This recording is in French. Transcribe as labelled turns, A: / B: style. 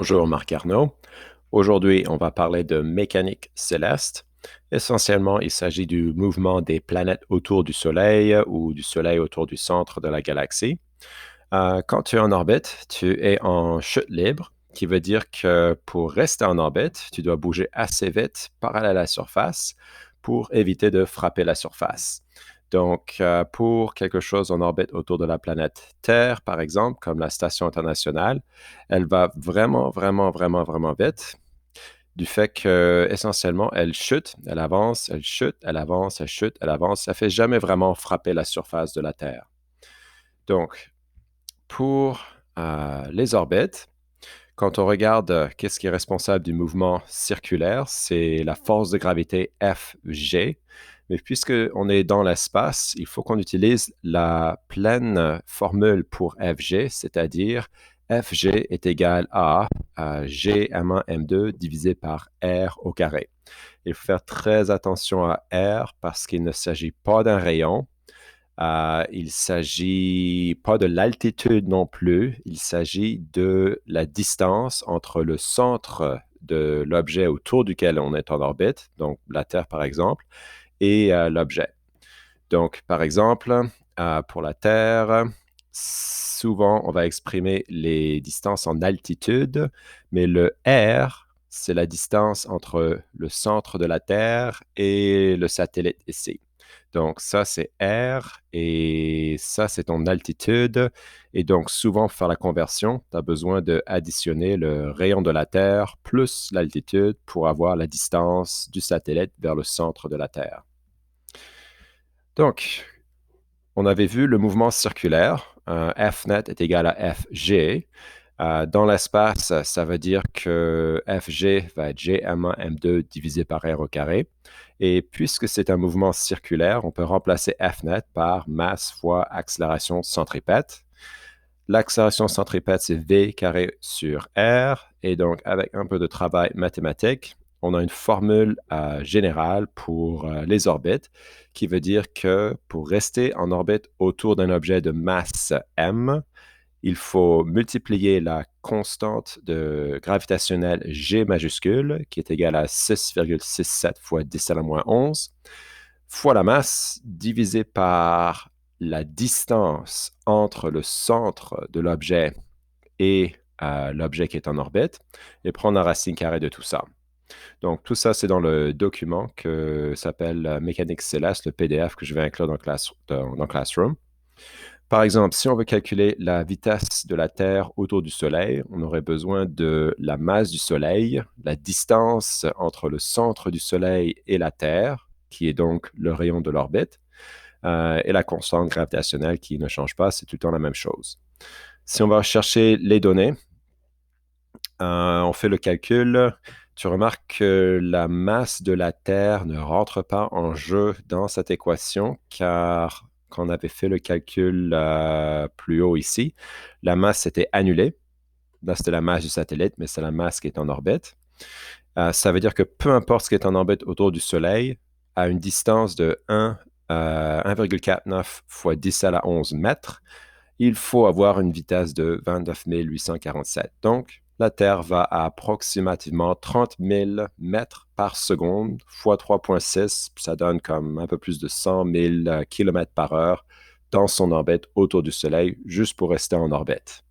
A: Bonjour Marc Arnaud. Aujourd'hui, on va parler de mécanique céleste. Essentiellement, il s'agit du mouvement des planètes autour du Soleil ou du Soleil autour du centre de la galaxie. Quand tu es en orbite, tu es en chute libre, qui veut dire que pour rester en orbite, tu dois bouger assez vite parallèle à la surface pour éviter de frapper la surface. Donc, pour quelque chose en orbite autour de la planète Terre, par exemple, comme la station internationale, elle va vraiment, vraiment, vraiment, vraiment vite, du fait que essentiellement, elle chute, elle avance, elle chute, elle avance, elle chute, elle avance. Ça fait jamais vraiment frapper la surface de la Terre. Donc, pour les orbites, quand on regarde qu'est-ce qui est responsable du mouvement circulaire, c'est la force de gravité Fg. Mais puisque on est dans l'espace, il faut qu'on utilise la pleine formule pour Fg, c'est-à-dire Fg est égal à G m1 m2 divisé par R au carré. Il faut faire très attention à R parce qu'il ne s'agit pas d'un rayon, il ne s'agit pas de l'altitude non plus, il s'agit de la distance entre le centre de l'objet autour duquel on est en orbite, donc la Terre par exemple, et l'objet. Donc par exemple, pour la Terre, souvent on va exprimer les distances en altitude, mais le R, c'est la distance entre le centre de la Terre et le satellite ici. Donc, ça, c'est R et ça, c'est ton altitude. Et donc, souvent, pour faire la conversion, tu as besoin d'additionner le rayon de la Terre plus l'altitude pour avoir la distance du satellite vers le centre de la Terre. Donc, on avait vu le mouvement circulaire. Fnet est égal à Fg. Dans l'espace, ça veut dire que Fg va être Gm1 m2 divisé par R au carré. Et puisque c'est un mouvement circulaire, on peut remplacer Fnet par masse fois accélération centripète. L'accélération centripète, c'est V carré sur R. Et donc, avec un peu de travail mathématique, on a une formule générale pour les orbites qui veut dire que pour rester en orbite autour d'un objet de masse m, il faut multiplier la constante de gravitationnelle G majuscule, qui est égale à 6,67 fois 10 à la moins 11, fois la masse divisé par la distance entre le centre de l'objet et l'objet qui est en orbite, et prendre la racine carrée de tout ça. Donc, tout ça, c'est dans le document que s'appelle Mécanique céleste, le PDF que je vais inclure dans Classroom. Par exemple, si on veut calculer la vitesse de la Terre autour du Soleil, on aurait besoin de la masse du Soleil, la distance entre le centre du Soleil et la Terre, qui est donc le rayon de l'orbite, et la constante gravitationnelle qui ne change pas, c'est tout le temps la même chose. Si on va chercher les données, on fait le calcul. Tu remarques que la masse de la Terre ne rentre pas en jeu dans cette équation, car quand on avait fait le calcul plus haut ici, la masse était annulée. Là, c'était la masse du satellite, mais c'est la masse qui est en orbite. Ça veut dire que peu importe ce qui est en orbite autour du Soleil, à une distance de 1,49 fois 10 à la 11 mètres, il faut avoir une vitesse de 29 847. Donc, la Terre va à approximativement 30 000 mètres par seconde fois 3,6. Ça donne comme un peu plus de 100 000 km par heure dans son orbite autour du Soleil, juste pour rester en orbite.